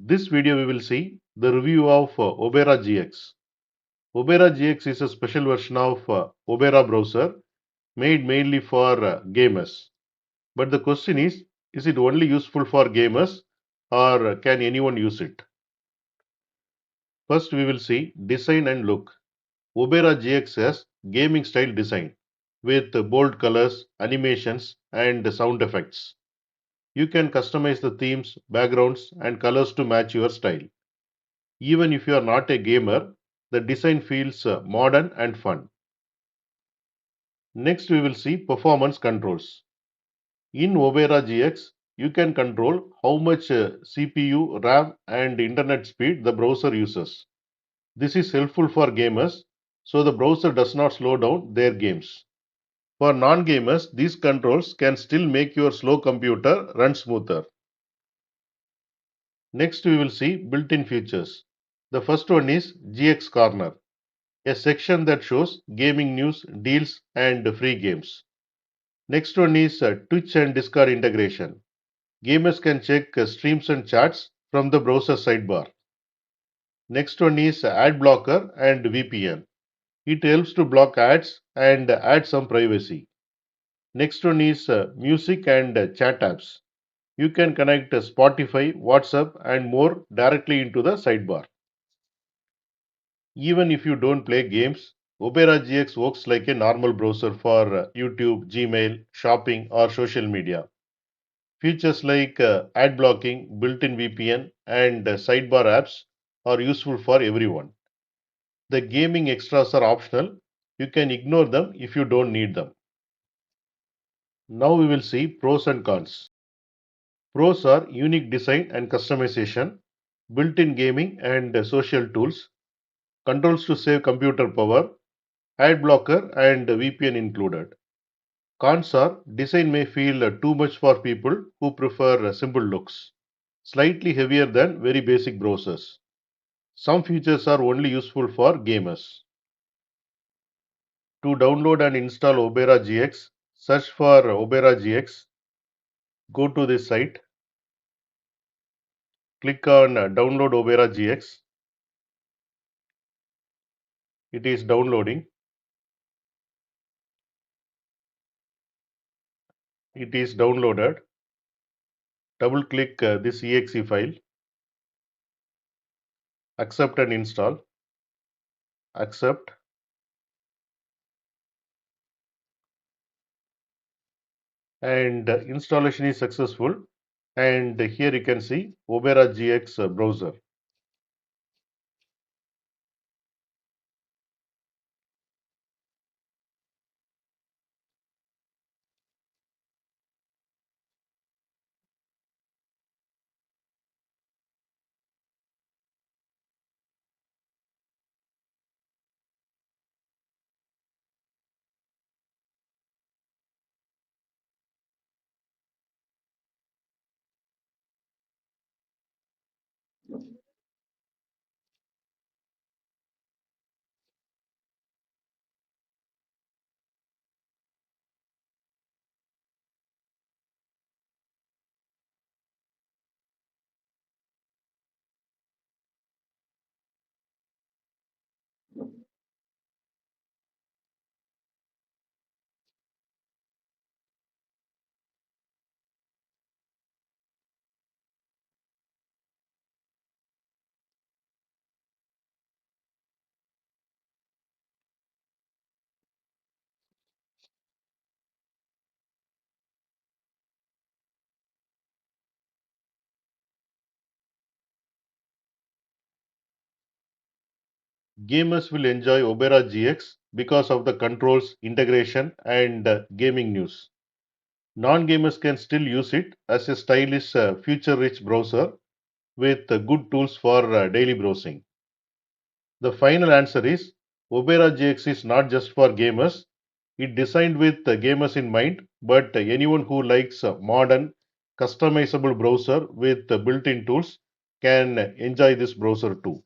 This video we will see the review of Opera GX. Opera GX is a special version of Opera browser made mainly for gamers. But the question is it only useful for gamers or can anyone use it? First we will see design and look. Opera GX has gaming style design with bold colors, animations and sound effects. You can customize the themes, backgrounds and colors to match your style. Even if you are not a gamer, the design feels modern and fun. Next, we will see performance controls. In Opera GX, you can control how much CPU, RAM, and internet speed the browser uses. This is helpful for gamers, so the browser does not slow down their games. For non gamers, these controls can still make your slow computer run smoother. Next, we will see built in features. The first one is GX Corner, a section that shows gaming news, deals, and free games. Next one is Twitch and Discord integration. Gamers can check streams and chats from the browser sidebar. Next one is ad blocker and VPN. It helps to block ads and add some privacy. Next one is music and chat apps. You can connect Spotify, WhatsApp, and more directly into the sidebar. Even if you don't play games, Opera GX works like a normal browser for YouTube, Gmail, shopping, or social media. Features like ad blocking, built-in VPN, and sidebar apps are useful for everyone. The gaming extras are optional. You can ignore them if you don't need them. Now we will see pros and cons. Pros are unique design and customization, built-in gaming and social tools, controls to save computer power, ad blocker and VPN included. Cons are design may feel too much for people who prefer simple looks, slightly heavier than very basic browsers. Some features are only useful for gamers. To download and install Opera GX, search for Opera GX, go to this site, click on Download Opera GX. It is downloading. It is downloaded. Double click this exe file, accept and install, accept, and installation is successful. And here you can see Opera GX browser. Gamers will enjoy Opera GX because of the controls, integration, and gaming news. Non-gamers can still use it as a stylish, future-rich browser with good tools for daily browsing. The final answer is Opera GX is not just for gamers. It designed with gamers in mind, but anyone who likes a modern, customizable browser with built-in tools can enjoy this browser too.